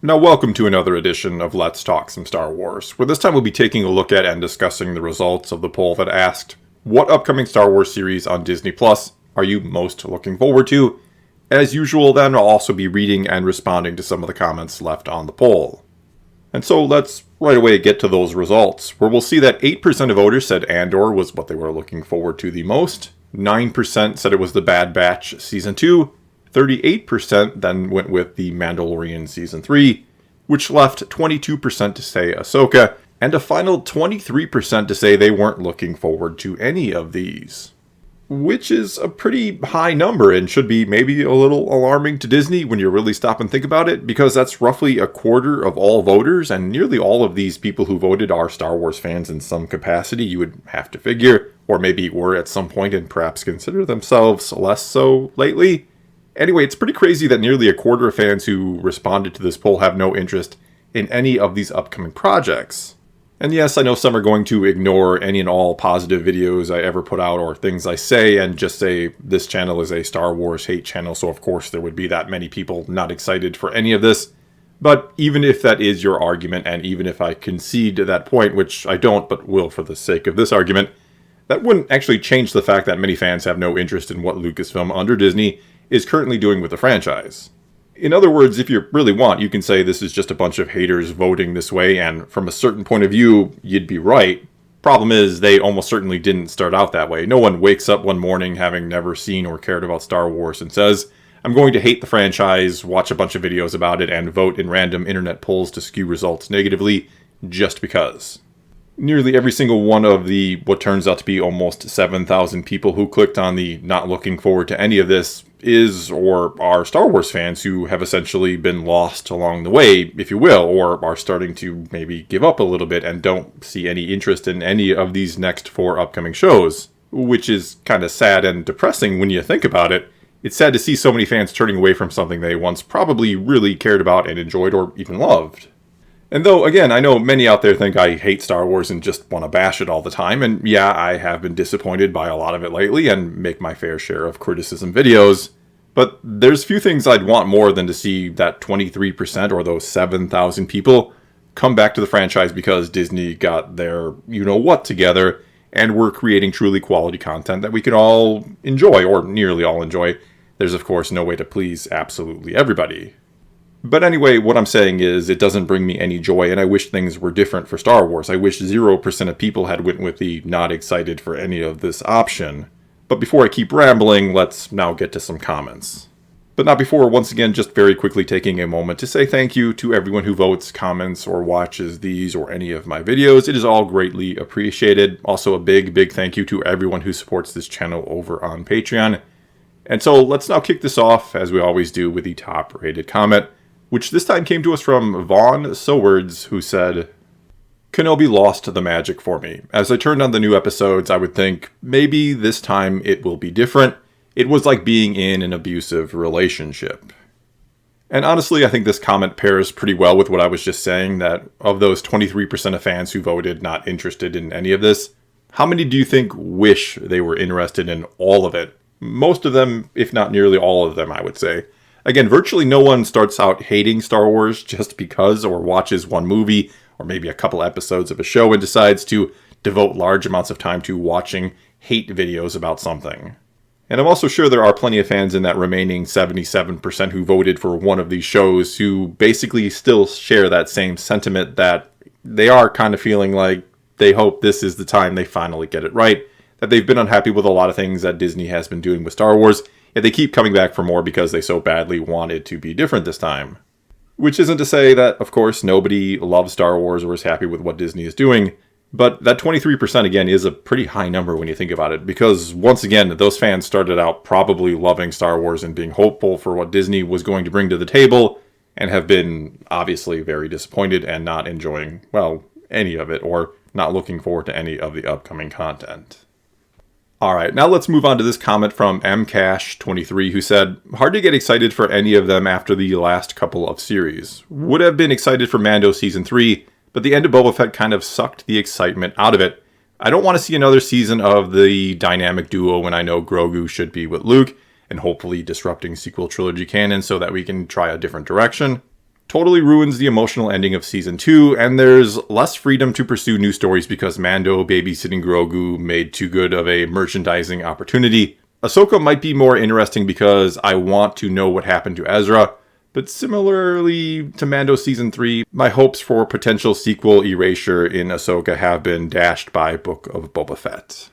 Now welcome to another edition of Let's Talk Some Star Wars, where this time we'll be taking a look at and discussing the results of the poll that asked, what upcoming Star Wars series on Disney Plus are you most looking forward to? As usual, then I'll also be reading and responding to some of the comments left on the poll. And so let's right away get to those results, where we'll see that 8% of voters said Andor was what they were looking forward to the most, 9% said it was The Bad Batch Season 2, 38% then went with The Mandalorian Season 3, which left 22% to say Ahsoka, and a final 23% to say they weren't looking forward to any of these. Which is a pretty high number and should be maybe a little alarming to Disney when you really stop and think about it, because that's roughly a quarter of all voters, and nearly all of these people who voted are Star Wars fans in some capacity, you would have to figure, or maybe were at some point and perhaps consider themselves less so lately. Anyway, it's pretty crazy that nearly a quarter of fans who responded to this poll have no interest in any of these upcoming projects. And yes, I know some are going to ignore any and all positive videos I ever put out or things I say and just say this channel is a Star Wars hate channel, so of course there would be that many people not excited for any of this. But even if that is your argument, and even if I concede to that point, which I don't but will for the sake of this argument, that wouldn't actually change the fact that many fans have no interest in what Lucasfilm under Disney is currently doing with the franchise. In other words, if you really want, you can say this is just a bunch of haters voting this way, and from a certain point of view, you'd be right. Problem is, they almost certainly didn't start out that way. No one wakes up one morning having never seen or cared about Star Wars and says, I'm going to hate the franchise, watch a bunch of videos about it, and vote in random internet polls to skew results negatively, just because. Nearly every single one of the, what turns out to be almost 7,000 people who clicked on the not looking forward to any of this is or are Star Wars fans who have essentially been lost along the way, if you will, or are starting to maybe give up a little bit and don't see any interest in any of these next 4 upcoming shows, which is kind of sad and depressing when you think about it. It's sad to see so many fans turning away from something they once probably really cared about and enjoyed or even loved. And though, again, I know many out there think I hate Star Wars and just want to bash it all the time, and yeah, I have been disappointed by a lot of it lately and make my fair share of criticism videos, but there's few things I'd want more than to see that 23% or those 7,000 people come back to the franchise because Disney got their you-know-what together and we're creating truly quality content that we can all enjoy, or nearly all enjoy. There's, of course, no way to please absolutely everybody. But anyway, what I'm saying is it doesn't bring me any joy, and I wish things were different for Star Wars. I wish 0% of people had went with the not excited for any of this option. But before I keep rambling, let's now get to some comments. But not before, once again, just very quickly taking a moment to say thank you to everyone who votes, comments, or watches these or any of my videos. It is all greatly appreciated. Also a big, big thank you to everyone who supports this channel over on Patreon. And so let's now kick this off, as we always do, with the top-rated comment, which this time came to us from Vaughn Sowards, who said, Kenobi lost the magic for me. As I turned on the new episodes, I would think, maybe this time it will be different. It was like being in an abusive relationship. And honestly, I think this comment pairs pretty well with what I was just saying, that of those 23% of fans who voted not interested in any of this, how many do you think wish they were interested in all of it? Most of them, if not nearly all of them, I would say. Again, virtually no one starts out hating Star Wars just because, or watches one movie, or maybe a couple episodes of a show and decides to devote large amounts of time to watching hate videos about something. And I'm also sure there are plenty of fans in that remaining 77% who voted for one of these shows who basically still share that same sentiment, that they are kind of feeling like they hope this is the time they finally get it right, that they've been unhappy with a lot of things that Disney has been doing with Star Wars, yet they keep coming back for more because they so badly want it to be different this time. Which isn't to say that, of course, nobody loves Star Wars or is happy with what Disney is doing, but that 23% again is a pretty high number when you think about it, because once again, those fans started out probably loving Star Wars and being hopeful for what Disney was going to bring to the table, and have been obviously very disappointed and not enjoying, well, any of it, or not looking forward to any of the upcoming content. Alright, now let's move on to this comment from mcash23, who said, hard to get excited for any of them after the last couple of series. Would have been excited for Mando Season 3, but the end of Boba Fett kind of sucked the excitement out of it. I don't want to see another season of the dynamic duo when I know Grogu should be with Luke, and hopefully disrupting sequel trilogy canon so that we can try a different direction. totally ruins the emotional ending of Season 2, and there's less freedom to pursue new stories because Mando babysitting Grogu made too good of a merchandising opportunity. Ahsoka might be more interesting because I want to know what happened to Ezra, but similarly to Mando Season 3, my hopes for potential sequel erasure in Ahsoka have been dashed by Book of Boba Fett.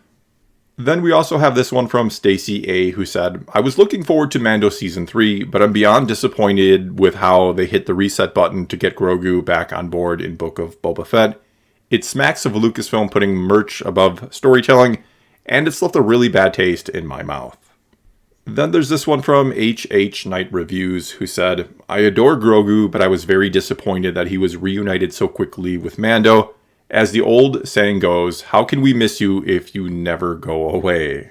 Then we also have this one from Stacy A, who said, I was looking forward to Mando Season 3, but I'm beyond disappointed with how they hit the reset button to get Grogu back on board in Book of Boba Fett. It smacks of Lucasfilm putting merch above storytelling, and it's left a really bad taste in my mouth. Then there's this one from HH Night Reviews, who said, I adore Grogu, but I was very disappointed that he was reunited so quickly with Mando. As the old saying goes, how can we miss you if you never go away?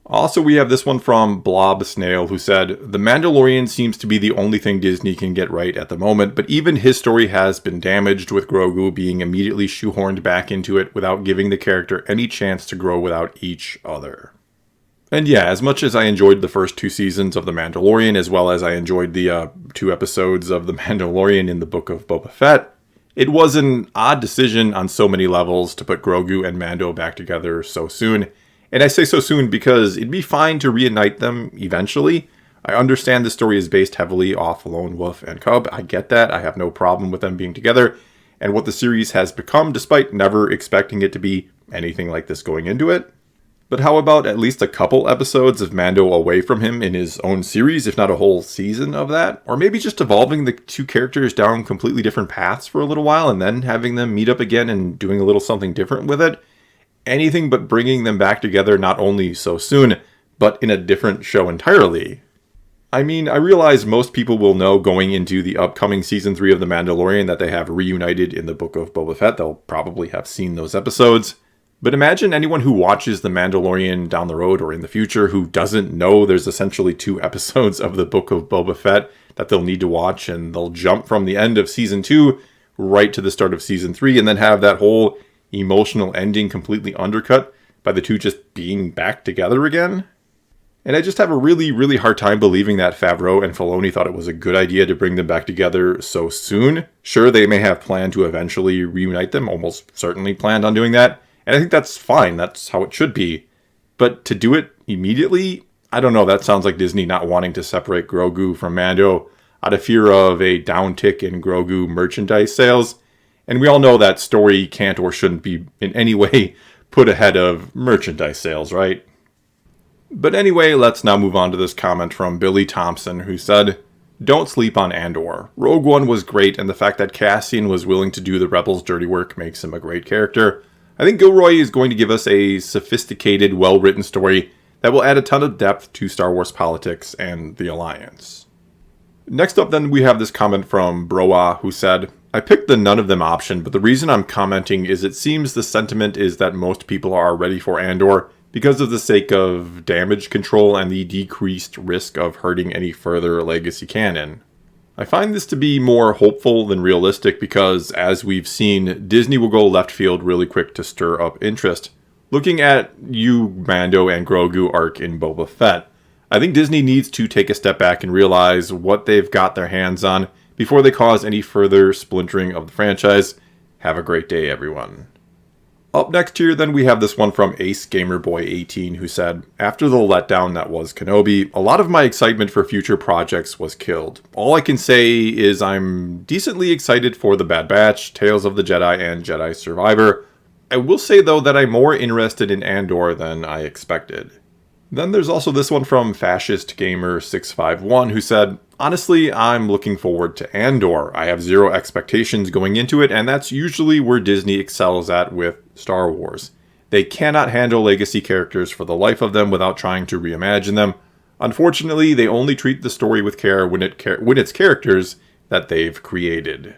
Also, we have this one from Blob Snail, who said, The Mandalorian seems to be the only thing Disney can get right at the moment, but even his story has been damaged, with Grogu being immediately shoehorned back into it without giving the character any chance to grow without each other. And yeah, as much as I enjoyed the first 2 seasons of The Mandalorian, as well as I enjoyed the 2 episodes of The Mandalorian in the Book of Boba Fett, it was an odd decision on so many levels to put Grogu and Mando back together so soon. And I say so soon because it'd be fine to reunite them eventually. I understand the story is based heavily off Lone Wolf and Cub. I get that. I have no problem with them being together and what the series has become, despite never expecting it to be anything like this going into it. But how about at least a couple episodes of Mando away from him in his own series, if not a whole season of that? Or maybe just evolving the 2 characters down completely different paths for a little while and then having them meet up again and doing a little something different with it? Anything but bringing them back together not only so soon, but in a different show entirely. I mean, I realize most people will know going into the upcoming Season 3 of The Mandalorian that they have reunited in the Book of Boba Fett. They'll probably have seen those episodes. But imagine anyone who watches The Mandalorian down the road or in the future who doesn't know there's essentially 2 episodes of the Book of Boba Fett that they'll need to watch, and they'll jump from the end of Season 2 right to the start of Season 3 and then have that whole emotional ending completely undercut by the 2 just being back together again. And I just have a really, really hard time believing that Favreau and Filoni thought it was a good idea to bring them back together so soon. Sure, they may have planned to eventually reunite them, almost certainly planned on doing that. And I think that's fine. That's how it should be. But to do it immediately, I don't know. That sounds like Disney not wanting to separate Grogu from Mando out of fear of a downtick in Grogu merchandise sales. And we all know that story can't or shouldn't be in any way put ahead of merchandise sales, right? But anyway, let's now move on to this comment from Billy Thompson, who said, Don't sleep on Andor. Rogue One was great, and the fact that Cassian was willing to do the Rebels' dirty work makes him a great character. I think Gilroy is going to give us a sophisticated, well-written story that will add a ton of depth to Star Wars politics and the Alliance. Next up then we have this comment from Broa, who said, I picked the none of them option, but the reason I'm commenting is it seems the sentiment is that most people are ready for Andor because of the sake of damage control and the decreased risk of hurting any further legacy canon. I find this to be more hopeful than realistic because, as we've seen, Disney will go left field really quick to stir up interest. Looking at you, Mando, and Grogu arc in Boba Fett, I think Disney needs to take a step back and realize what they've got their hands on before they cause any further splintering of the franchise. Have a great day, everyone. Up next here, then, we have this one from Ace Gamerboy 18, who said, After the letdown that was Kenobi, a lot of my excitement for future projects was killed. All I can say is I'm decently excited for The Bad Batch, Tales of the Jedi, and Jedi Survivor. I will say, though, that I'm more interested in Andor than I expected. Then there's also this one from Fascist Gamer 651, who said, Honestly, I'm looking forward to Andor. I have zero expectations going into it, and that's usually where Disney excels at with Star Wars. They cannot handle legacy characters for the life of them without trying to reimagine them. Unfortunately, they only treat the story with care when it's characters that they've created.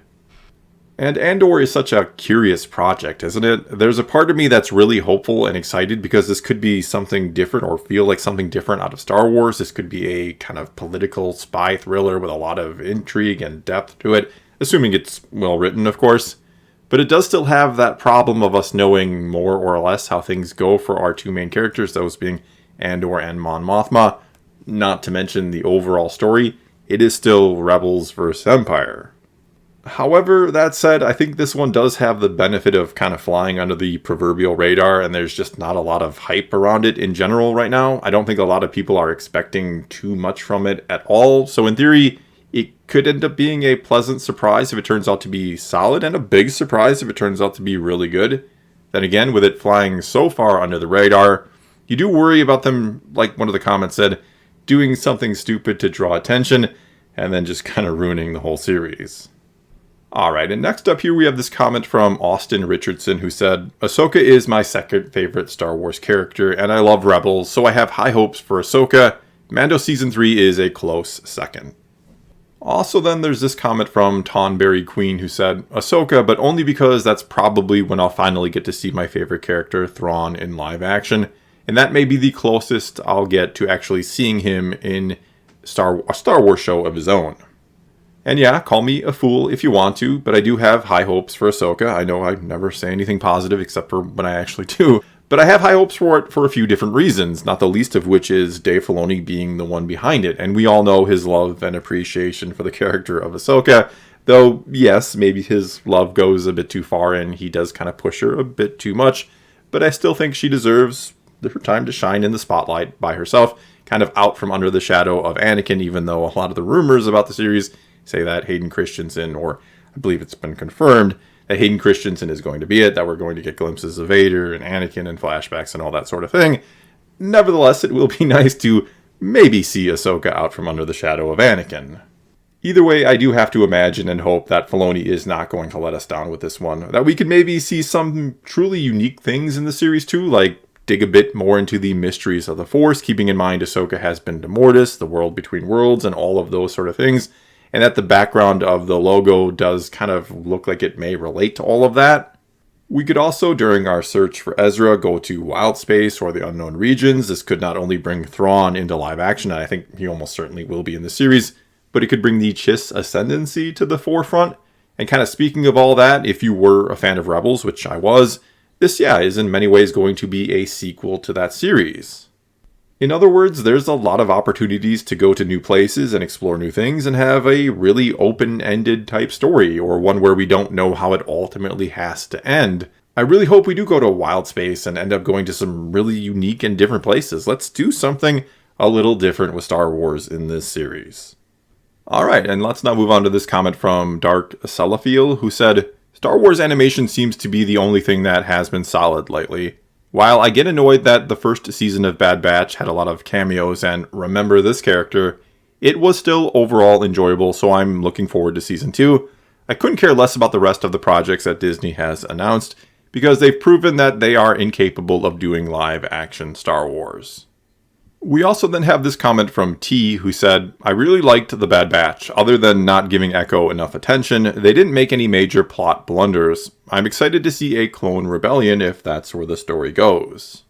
And Andor is such a curious project, isn't it? There's a part of me that's really hopeful and excited because this could be something different or feel like something different out of Star Wars. This could be a kind of political spy thriller with a lot of intrigue and depth to it, assuming it's well written, of course. But it does still have that problem of us knowing more or less how things go for our 2 main characters, those being Andor and Mon Mothma. Not to mention the overall story, it is still Rebels vs. Empire. However, that said, I think this one does have the benefit of kind of flying under the proverbial radar, and there's just not a lot of hype around it in general right now. I don't think a lot of people are expecting too much from it at all. So in theory, it could end up being a pleasant surprise if it turns out to be solid, and a big surprise if it turns out to be really good. Then again, with it flying so far under the radar, you do worry about them, like one of the comments said, doing something stupid to draw attention, and then just kind of ruining the whole series. Alright, and next up here we have this comment from Austin Richardson who said, Ahsoka is my second favorite Star Wars character, and I love Rebels, so I have high hopes for Ahsoka. Mando Season 3 is a close second. Also then there's this comment from Tonberry Queen who said, Ahsoka, but only because that's probably when I'll finally get to see my favorite character, Thrawn, in live action, and that may be the closest I'll get to actually seeing him in a Star Wars show of his own. And yeah, call me a fool if you want to, but I do have high hopes for Ahsoka. I know I never say anything positive except for when I actually do. But I have high hopes for it for a few different reasons, not the least of which is Dave Filoni being the one behind it. And we all know his love and appreciation for the character of Ahsoka. Though, yes, maybe his love goes a bit too far and he does kind of push her a bit too much. But I still think she deserves her time to shine in the spotlight by herself, kind of out from under the shadow of Anakin, even though a lot of the rumors about the series say that Hayden Christensen, or I believe it's been confirmed, that Hayden Christensen is going to be it, that we're going to get glimpses of Vader and Anakin and flashbacks and all that sort of thing. Nevertheless, it will be nice to maybe see Ahsoka out from under the shadow of Anakin. Either way, I do have to imagine and hope that Filoni is not going to let us down with this one. That we could maybe see some truly unique things in the series too, like dig a bit more into the mysteries of the Force, keeping in mind Ahsoka has been to Mortis, the world between worlds, and all of those sort of things. And that the background of the logo does kind of look like it may relate to all of that. We could also, during our search for Ezra, go to Wild Space or the Unknown Regions. This could not only bring Thrawn into live action, and I think he almost certainly will be in the series, but it could bring the Chiss ascendancy to the forefront. And kind of speaking of all that, if you were a fan of Rebels, which I was, this, is in many ways going to be a sequel to that series. In other words, there's a lot of opportunities to go to new places and explore new things and have a really open-ended type story, or one where we don't know how it ultimately has to end. I really hope we do go to Wild Space and end up going to some really unique and different places. Let's do something a little different with Star Wars in this series. Alright, and let's now move on to this comment from Dark Sellafiel, who said, Star Wars animation seems to be the only thing that has been solid lately. While I get annoyed that the first season of Bad Batch had a lot of cameos and remember this character, it was still overall enjoyable, so I'm looking forward to Season 2. I couldn't care less about the rest of the projects that Disney has announced, because they've proven that they are incapable of doing live-action Star Wars. We also then have this comment from T, who said, I really liked The Bad Batch. Other than not giving Echo enough attention, they didn't make any major plot blunders. I'm excited to see a clone rebellion if that's where the story goes.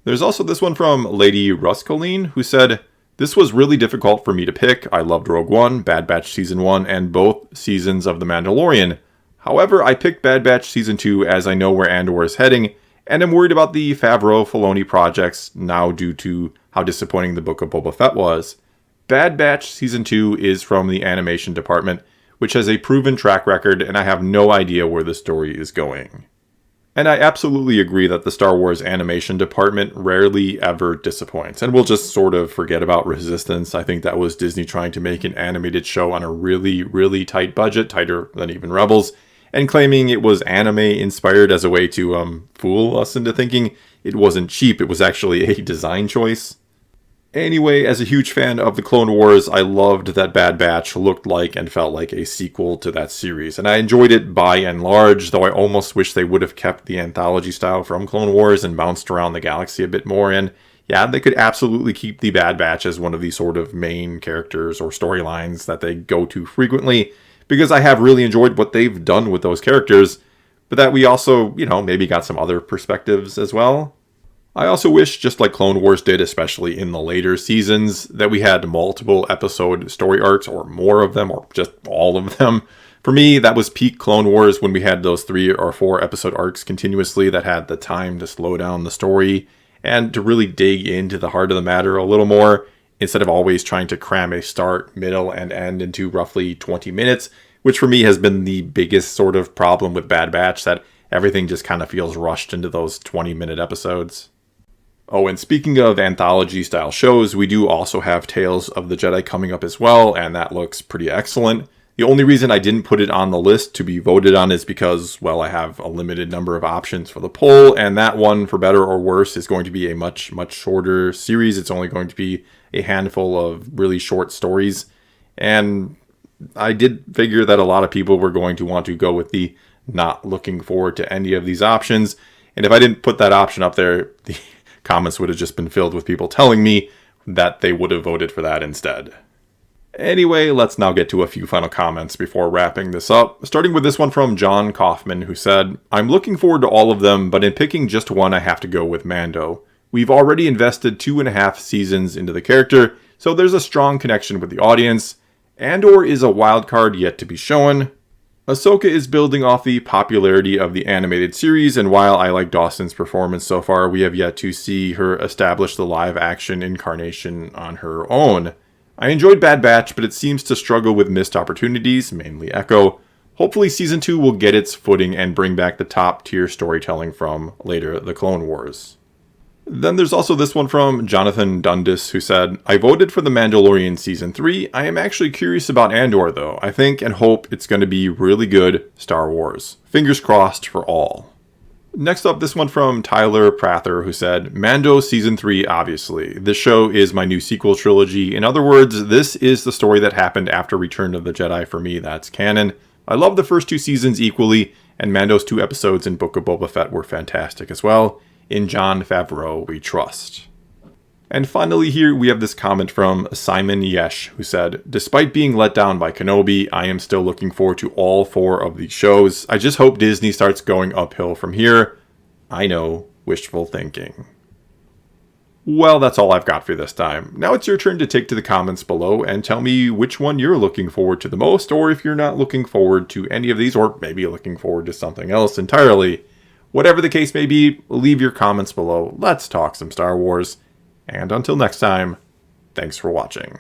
There's also this one from Lady Ruscoline, who said, this was really difficult for me to pick. I loved Rogue One, Bad Batch Season 1, and both seasons of The Mandalorian. However, I picked Bad Batch Season 2 as I know where Andor is heading, and I'm worried about the Favreau-Filoni projects now due to how disappointing the Book of Boba Fett was. Bad Batch Season 2 is from the animation department, which has a proven track record, and I have no idea where the story is going. And I absolutely agree that the Star Wars animation department rarely ever disappoints, and we'll just sort of forget about Resistance. I think that was Disney trying to make an animated show on a really, really tight budget, tighter than even Rebels, and claiming it was anime-inspired as a way to fool us into thinking it wasn't cheap, it was actually a design choice. Anyway, as a huge fan of the Clone Wars, I loved that Bad Batch looked like and felt like a sequel to that series, and I enjoyed it by and large, though I almost wish they would have kept the anthology style from Clone Wars and bounced around the galaxy a bit more, and yeah, they could absolutely keep the Bad Batch as one of the sort of main characters or storylines that they go to frequently, because I have really enjoyed what they've done with those characters, but that we also, maybe got some other perspectives as well. I also wish, just like Clone Wars did, especially in the later seasons, that we had multiple episode story arcs, or more of them, or just all of them. For me, that was peak Clone Wars when we had those 3 or 4 episode arcs continuously that had the time to slow down the story and to really dig into the heart of the matter a little more, instead of always trying to cram a start, middle, and end into roughly 20 minutes, which for me has been the biggest sort of problem with Bad Batch, that everything just kind of feels rushed into those 20-minute episodes. Oh, and speaking of anthology-style shows, we do also have Tales of the Jedi coming up as well, and that looks pretty excellent. The only reason I didn't put it on the list to be voted on is because, well, I have a limited number of options for the poll, and that one, for better or worse, is going to be a much, much shorter series. It's only going to be a handful of really short stories, and I did figure that a lot of people were going to want to go with the not looking forward to any of these options, and if I didn't put that option up there, the comments would have just been filled with people telling me that they would have voted for that instead. Anyway, let's now get to a few final comments before wrapping this up, starting with this one from John Kaufman, who said, "I'm looking forward to all of them, but in picking just one, I have to go with Mando. We've already invested 2.5 seasons into the character, so there's a strong connection with the audience. Andor is a wild card yet to be shown. Ahsoka is building off the popularity of the animated series, and while I like Dawson's performance so far, we have yet to see her establish the live-action incarnation on her own. I enjoyed Bad Batch, but it seems to struggle with missed opportunities, mainly Echo. Hopefully Season 2 will get its footing and bring back the top-tier storytelling from later The Clone Wars." Then there's also this one from Jonathan Dundas, who said, "I voted for The Mandalorian Season 3. I am actually curious about Andor, though. I think and hope it's going to be really good Star Wars. Fingers crossed for all." Next up, this one from Tyler Prather, who said, "Mando Season 3, obviously. This show is my new sequel trilogy. In other words, this is the story that happened after Return of the Jedi for me. That's canon. I love the first 2 seasons equally, and Mando's 2 episodes in Book of Boba Fett were fantastic as well. In Jon Favreau, we trust." And finally here, we have this comment from Simon Yesh, who said, "Despite being let down by Kenobi, I am still looking forward to all 4 of these shows. I just hope Disney starts going uphill from here. I know, wishful thinking." Well, that's all I've got for this time. Now it's your turn to take to the comments below and tell me which one you're looking forward to the most, or if you're not looking forward to any of these, or maybe looking forward to something else entirely. Whatever the case may be, leave your comments below. Let's talk some Star Wars. And until next time, thanks for watching.